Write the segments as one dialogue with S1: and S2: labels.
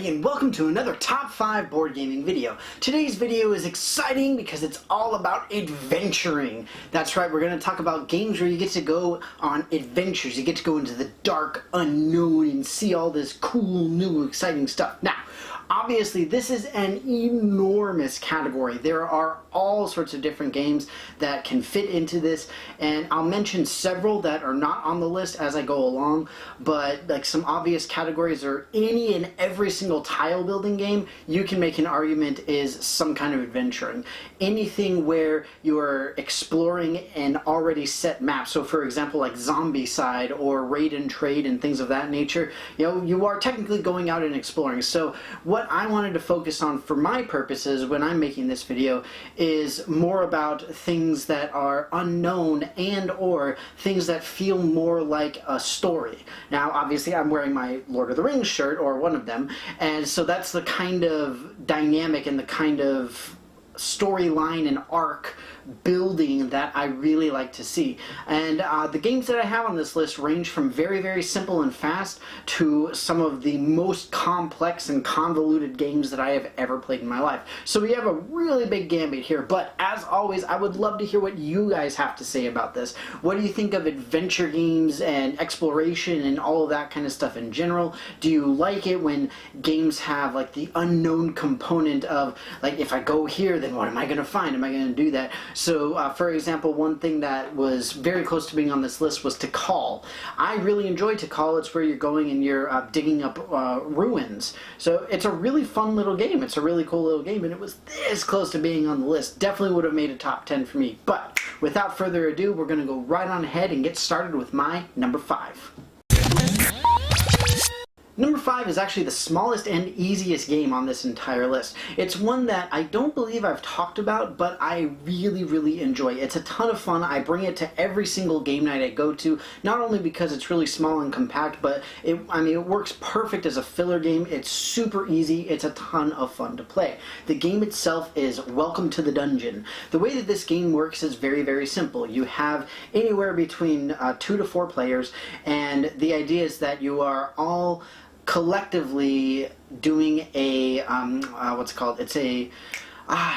S1: everybody, and welcome to another Top 5 board gaming video. Today's video is exciting because it's all about adventuring. That's right, we're going to talk about games where you get to go on adventures. You get to go into the dark unknown and see all this cool, new, exciting stuff. Now, obviously, this is an enormous category. There are all sorts of different games that can fit into this, and I'll mention several that are not on the list as I go along, but like some obvious categories are any and every single tile building game you can make an argument is some kind of adventuring. Anything where you're exploring an already set map, so for example like Zombicide or Raid and Trade and things of that nature, you are technically going out and exploring. So what I wanted to focus on for my purposes when I'm making this video is more about things that are unknown and or things that feel more like a story. Now obviously I'm wearing my Lord of the Rings shirt, or one of them, and so that's the kind of dynamic and the kind of storyline and arc building that I really like to see. And the games that I have on this list range from very, very simple and fast to some of the most complex and convoluted games that I have ever played in my life. So we have a really big gambit here, but as always, I would love to hear what you guys have to say about this. What do you think of adventure games and exploration and all of that kind of stuff in general? Do you like it when games have like the unknown component of like, if I go here, then what am I going to find? Am I going to do that? So, for example, one thing that was very close to being on this list was Tikal. I really enjoyed Tikal. It's where you're going and you're digging up ruins. So it's a really fun little game. It's a really cool little game, and it was this close to being on the list. Definitely would have made a top 10 for me. But without further ado, we're going to go right on ahead and get started with my number 5. Number 5 is actually the smallest and easiest game on this entire list. It's one that I don't believe I've talked about, but I really, really enjoy. It's a ton of fun. I bring it to every single game night I go to, not only because it's really small and compact, but it works perfect as a filler game. It's super easy. It's a ton of fun to play. The game itself is Welcome to the Dungeon. The way that this game works is very, very simple. You have anywhere between 2 to 4 players, and the idea is that you are all collectively doing a, what's it called? It's a,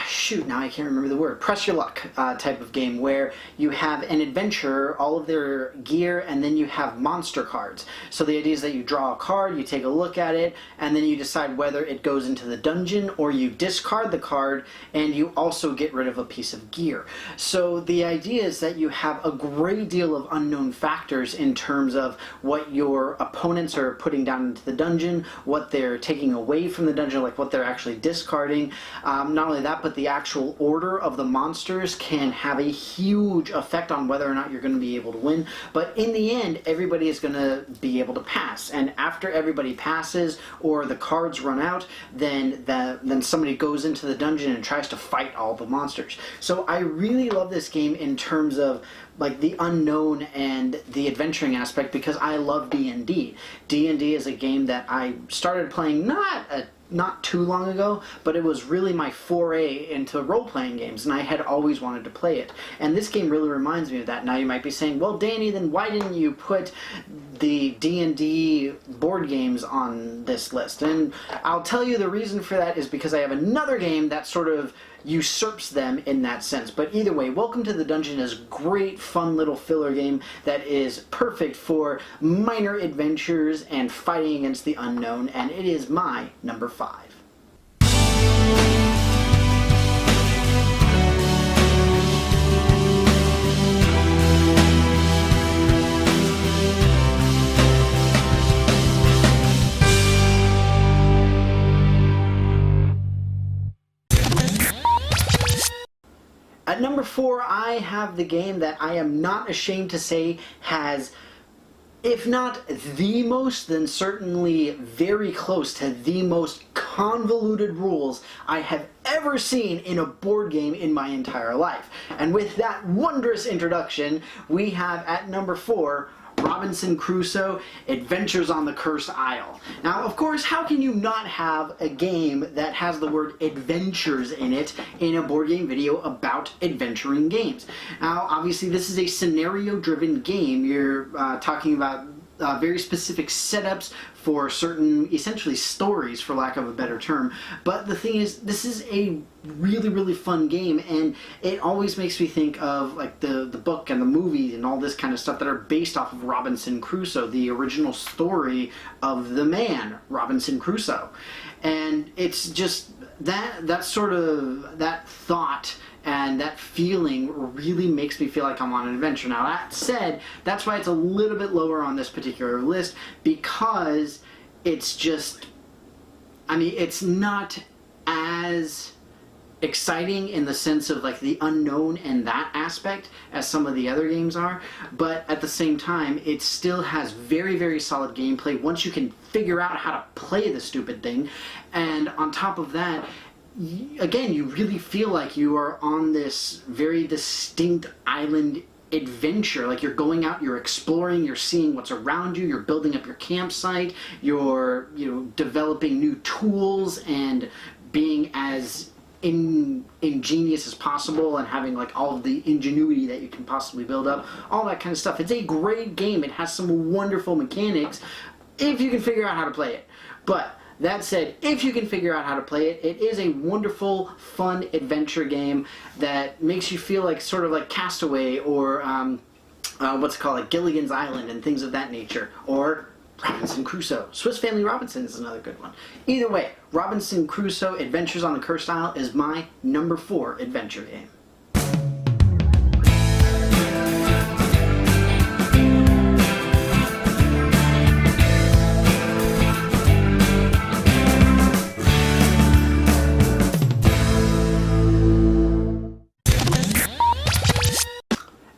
S1: shoot, now I can't remember the word. Press your luck type of game where you have an adventurer, all of their gear, and then you have monster cards. So the idea is that you draw a card, you take a look at it, and then you decide whether it goes into the dungeon, or you discard the card and you also get rid of a piece of gear. So the idea is that you have a great deal of unknown factors in terms of what your opponents are putting down into the dungeon, what they're taking away from the dungeon, like what they're actually discarding. Not only that, but the actual order of the monsters can have a huge effect on whether or not you're going to be able to win. But in the end, everybody is going to be able to pass. And after everybody passes or the cards run out, then somebody goes into the dungeon and tries to fight all the monsters. So I really love this game in terms of like the unknown and the adventuring aspect, because I love D&D. D&D is a game that I started playing not too long ago, but it was really my foray into role-playing games, and I had always wanted to play it. And this game really reminds me of that. Now you might be saying, well, Danny, then why didn't you put the D&D board games on this list? And I'll tell you the reason for that is because I have another game that sort of usurps them in that sense. But either way, Welcome to the Dungeon is a great, fun little filler game that is perfect for minor adventures and fighting against the unknown, and it is my number 5. At number 4, I have the game that I am not ashamed to say has, if not the most, then certainly very close to the most convoluted rules I have ever seen in a board game in my entire life. And with that wondrous introduction, we have at number 4, Robinson Crusoe, Adventures on the Cursed Isle. Now, of course, how can you not have a game that has the word adventures in it in a board game video about adventuring games? Now, obviously, this is a scenario-driven game. You're talking about very specific setups for certain, essentially stories, for lack of a better term. But the thing is, this is a really, really fun game, and it always makes me think of like the book and the movie and all this kind of stuff that are based off of Robinson Crusoe, the original story of the man, Robinson Crusoe. And it's just that sort of, that thought and that feeling really makes me feel like I'm on an adventure. Now, that said, that's why it's a little bit lower on this particular list, because it's just, I mean, it's not as exciting in the sense of like the unknown and that aspect as some of the other games are, but at the same time it still has very, very solid gameplay once you can figure out how to play the stupid thing. And on top of that, again, you really feel like you are on this very distinct island adventure. Like you're going out, you're exploring, you're seeing what's around you, you're building up your campsite, you're, you know, developing new tools and being as ingenious as possible and having like all of the ingenuity that you can possibly build up, all that kind of stuff. It's a great game. It has some wonderful mechanics if you can figure out how to play it. But that said, if you can figure out how to play it, it is a wonderful, fun adventure game that makes you feel like sort of like Castaway or what's it called, like Gilligan's Island and things of that nature, or Robinson Crusoe. Swiss Family Robinson is another good one. Either way, Robinson Crusoe Adventures on the Cursed Isle is my number 4 adventure game.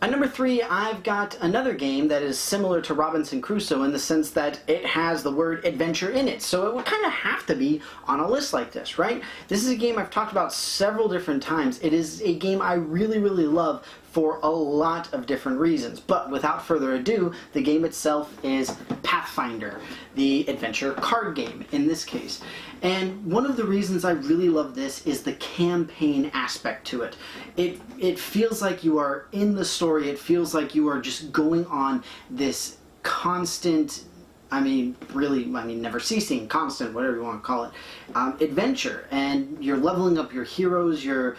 S1: At number 3, I've got another game that is similar to Robinson Crusoe in the sense that it has the word adventure in it. So it would kind of have to be on a list like this, right? This is a game I've talked about several different times. It is a game I really, really love for a lot of different reasons. But without further ado, the game itself is Pathfinder, the adventure card game in this case. And one of the reasons I really love this is the campaign aspect to it. It feels like you are in the story. It feels like you are just going on this constant, never ceasing, constant, whatever you want to call it, adventure. And you're leveling up your heroes, you're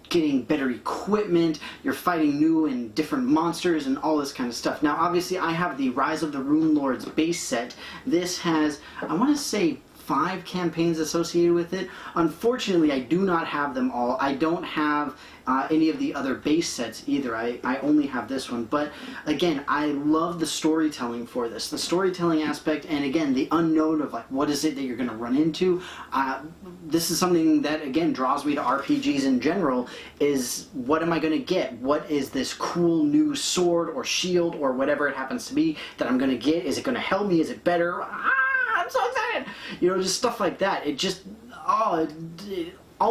S1: getting better equipment, you're fighting new and different monsters and all this kind of stuff. Now, obviously, I have the Rise of the Rune Lords base set. This has, I want to say, 5 campaigns associated with it. Unfortunately, I do not have them all. I don't have any of the other base sets either. I only have this one. But again, I love the storytelling for this. The storytelling aspect, and again, the unknown of like, what is it that you're going to run into? This is something that, again, draws me to RPGs in general, is what am I going to get? What is this cool new sword or shield or whatever it happens to be that I'm going to get? Is it going to help me? Is it better? I'm so excited! You know, just stuff like that. It just, all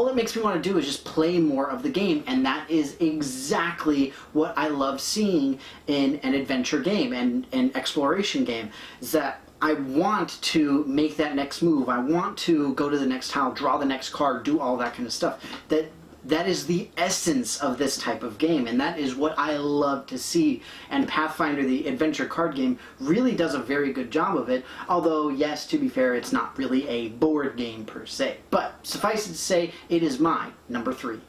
S1: it makes me want to do is just play more of the game, and that is exactly what I love seeing in an adventure game and an exploration game, is that I want to make that next move. I want to go to the next tile, draw the next card, do all that kind of stuff. That is the essence of this type of game, and that is what I love to see. And Pathfinder, the adventure card game, really does a very good job of it, although, yes, to be fair, it's not really a board game per se. But suffice it to say, it is my number 3.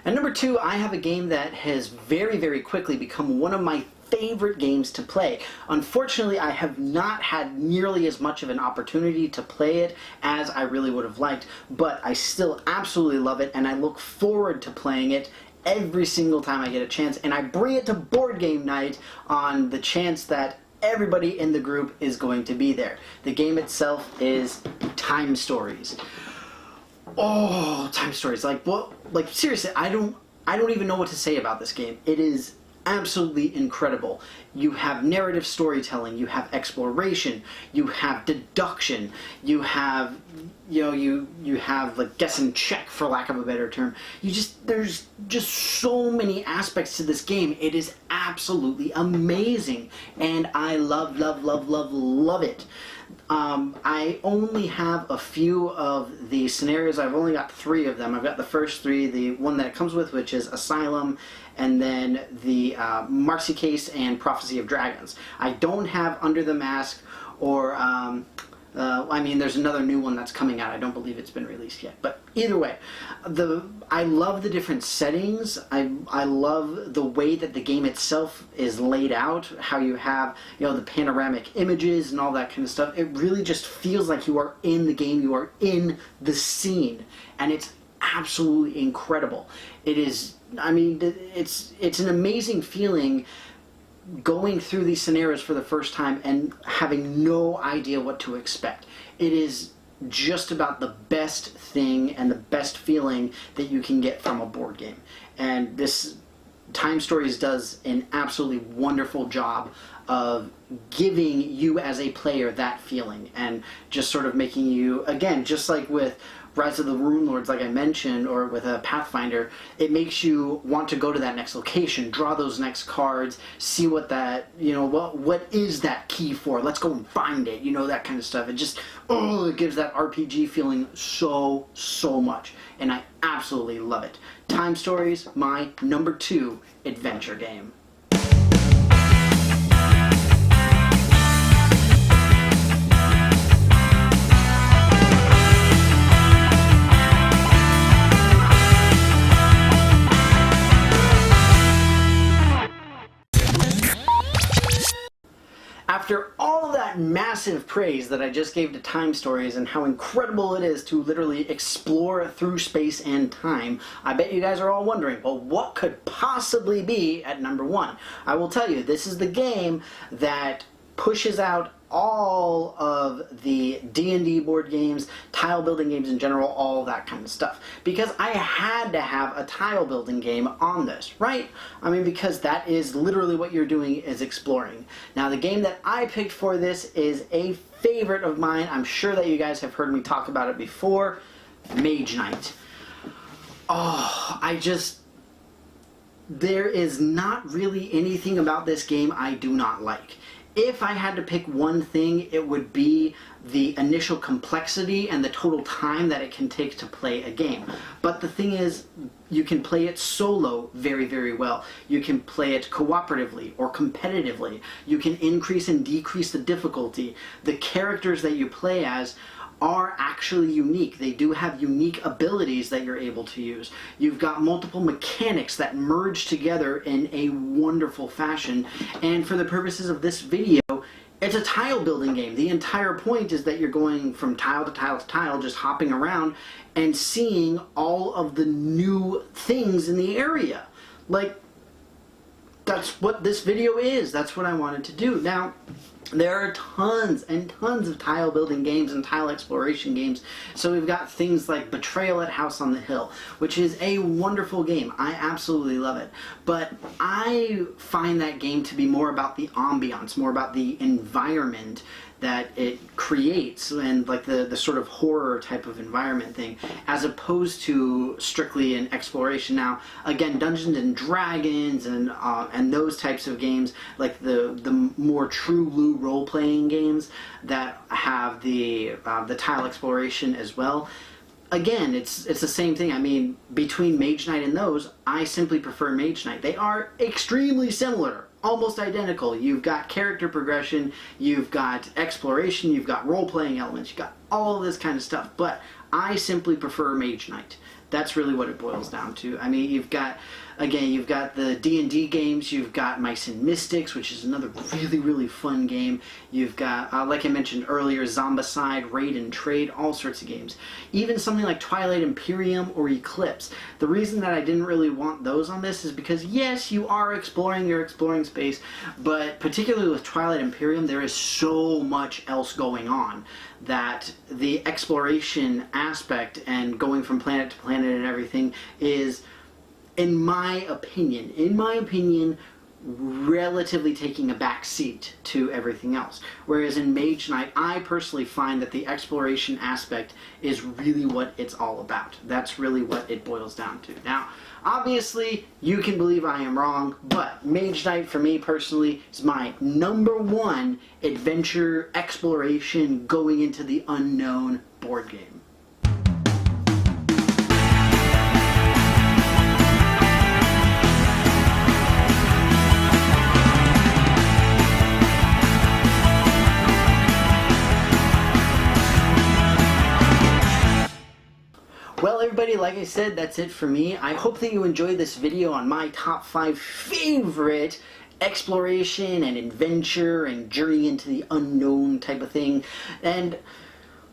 S1: At number 2, I have a game that has very, very quickly become one of my favorite games to play. Unfortunately, I have not had nearly as much of an opportunity to play it as I really would have liked, but I still absolutely love it, and I look forward to playing it every single time I get a chance, and I bring it to board game night on the chance that everybody in the group is going to be there. The game itself is Time Stories. Oh, Time Stories. Like, seriously, I don't even know what to say about this game. It is absolutely incredible. You have narrative storytelling, you have exploration, you have deduction, you have you have like guess and check, for lack of a better term. There's just so many aspects to this game. It is absolutely amazing, and I love it. I only have a few of the scenarios. I've only got 3 of them. I've got the first 3, the one that it comes with, which is Asylum, and then the Marcy Case and Prophecy of Dragons. I don't have Under the Mask or I mean, there's another new one that's coming out. I don't believe it's been released yet. But either way, I love the different settings. I love the way that the game itself is laid out, how you have, the panoramic images and all that kind of stuff. It really just feels like you are in the game, you are in the scene, and it's absolutely incredible. It is, I mean, it's an amazing feeling going through these scenarios for the first time and having no idea what to expect. It is just about the best thing and the best feeling that you can get from a board game. And this Time Stories does an absolutely wonderful job of giving you as a player that feeling and just sort of making you, again, just like with Rise of the Rune Lords, like I mentioned, or with a Pathfinder, it makes you want to go to that next location, draw those next cards, see what that, what is that key for? Let's go and find it, that kind of stuff. It just, it gives that RPG feeling so much, and I absolutely love it. Time Stories, my number 2 adventure game. After all of that massive praise that I just gave to Time Stories and how incredible it is to literally explore through space and time, I bet you guys are all wondering, well, what could possibly be at number 1? I will tell you, this is the game that pushes out all of the D&D board games, tile building games in general, all that kind of stuff. Because I had to have a tile building game on this, right? I mean, because that is literally what you're doing, is exploring. Now, the game that I picked for this is a favorite of mine. I'm sure that you guys have heard me talk about it before. Mage Knight. There is not really anything about this game I do not like. If I had to pick one thing, it would be the initial complexity and the total time that it can take to play a game. But the thing is, you can play it solo very well. You can play it cooperatively or competitively. You can increase and decrease the difficulty. The characters that you play as are actually unique. They do have unique abilities that you're able to use. You've got multiple mechanics that merge together in a wonderful fashion, and for the purposes of this video, it's a tile building game. The entire point is that you're going from tile to tile to tile, just hopping around and seeing all of the new things in the area. Like, that's what this video is. That's what I wanted to do. Now, there are tons and tons of tile building games and tile exploration games. So we've got things like Betrayal at House on the Hill, which is a wonderful game. I absolutely love it. But I find that game to be more about the ambiance, more about the environment that it creates, and like the sort of horror type of environment thing, as opposed to strictly an exploration. Now, again, Dungeons and Dragons and those types of games, like the more true blue role playing games that have the tile exploration as well. Again, it's the same thing. I mean, between Mage Knight and those, I simply prefer Mage Knight. They are extremely similar, almost identical. You've got character progression, you've got exploration, you've got role-playing elements, you've got all of this kind of stuff, but I simply prefer Mage Knight. That's really what it boils down to. I mean, you've got the D&D games, you've got Mice and Mystics, which is another really fun game. You've got, like I mentioned earlier, Zombicide, Raid and Trade, all sorts of games. Even something like Twilight Imperium or Eclipse. The reason that I didn't really want those on this is because, yes, you are exploring, you're exploring space, but particularly with Twilight Imperium, there is so much else going on that the exploration aspect and going from planet to planet and everything is, in my opinion, relatively taking a back seat to everything else. Whereas in Mage Knight, I personally find that the exploration aspect is really what it's all about. That's really what it boils down to. Now, obviously, you can believe I am wrong, but Mage Knight, for me personally, is my #1 adventure exploration going into the unknown board game. Well, everybody, like I said, that's it for me. I hope that you enjoyed this video on my top 5 favorite exploration and adventure and journey into the unknown type of thing. And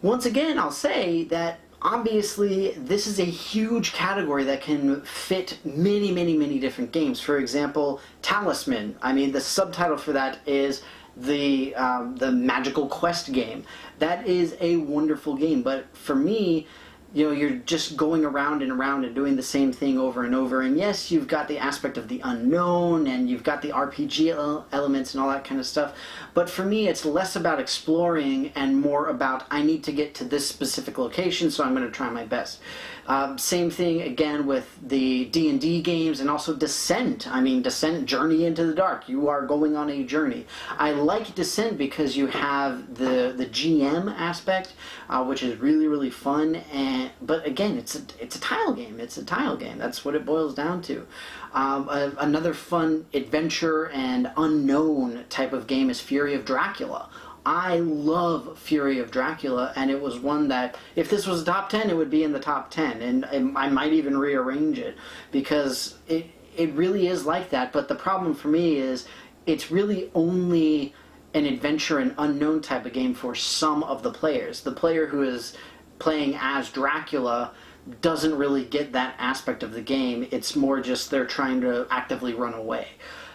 S1: once again, I'll say that obviously this is a huge category that can fit many, many, many different games. For example, Talisman. I mean, the subtitle for that is the Magical Quest game. That is a wonderful game, but for me, you know, you're just going around and around and doing the same thing over and over. And yes, you've got the aspect of the unknown and you've got the RPG elements and all that kind of stuff. But for me, it's less about exploring and more about I need to get to this specific location, so I'm going to try my best. Same thing again with the D&D games and also Descent. I mean, Descent, Journey into the Dark. You are going on a journey. I like Descent because you have the GM aspect, which is really, really fun. But again, it's a tile game. It's a tile game. That's what it boils down to. Another fun adventure and unknown type of game is Fury of Dracula. I love Fury of Dracula, and it was one that, if this was a top 10, it would be in the top 10, and I might even rearrange it, because it really is like that. But the problem for me is it's really only an adventure and unknown type of game for some of the players. The player who is playing as Dracula doesn't really get that aspect of the game. It's more just they're trying to actively run away.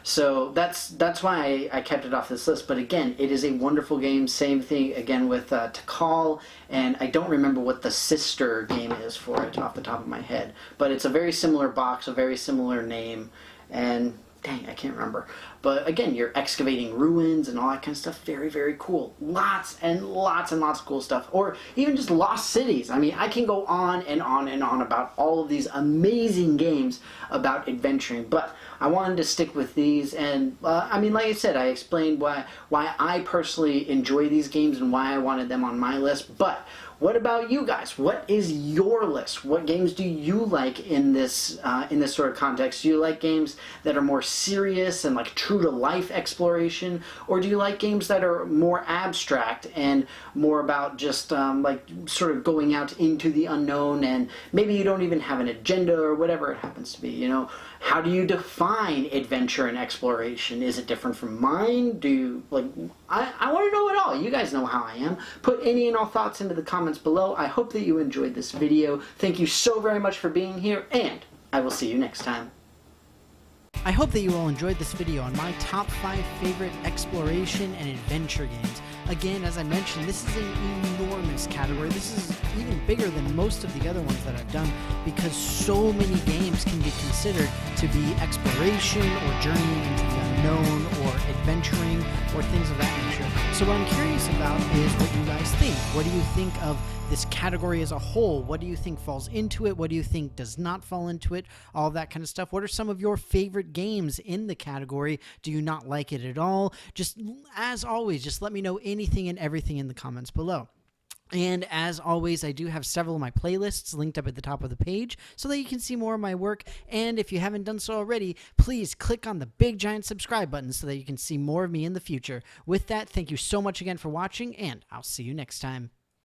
S1: So that's why I kept it off this list. But again, it is a wonderful game. Same thing again with Tikal, and I don't remember what the sister game is for it off the top of my head. But it's a very similar box, a very similar name, and dang, I can't remember. But again, you're excavating ruins and all that kind of stuff. Very, very cool. Lots and lots and lots of cool stuff. Or even just Lost Cities. I mean, I can go on and on and on about all of these amazing games about adventuring. But I wanted to stick with these. And, I mean, like I said, I explained why I personally enjoy these games and why I wanted them on my list. But what about you guys? What is your list? What games do you like in this sort of context? Do you like games that are more serious and like true to life exploration, or do you like games that are more abstract and more about just like sort of going out into the unknown, and maybe you don't even have an agenda or whatever it happens to be? You know, how do you define adventure and exploration? Is it different from mine? Do you like? I want to know it all. You guys know how I am. Put any and all thoughts into the comments below. I hope that you enjoyed this video. Thank you so very much for being here, and I will see you next time. I hope that you all enjoyed this video on my top 5 favorite exploration and adventure games. Again, as I mentioned, this is an enormous category. This is even bigger than most of the other ones that I've done, because so many games can be considered to be exploration or journeying into the unknown or adventuring or things of that nature. So what I'm curious about is what you guys think. What do you think of this category as a whole? What do you think falls into it? What do you think does not fall into it? All that kind of stuff. What are some of your favorite games in the category? Do you not like it at all? Just, as always, just let me know anything and everything in the comments below. And as always, I do have several of my playlists linked up at the top of the page so that you can see more of my work. And if you haven't done so already, please click on the big giant subscribe button so that you can see more of me in the future. With that, thank you so much again for watching, and I'll see you next time.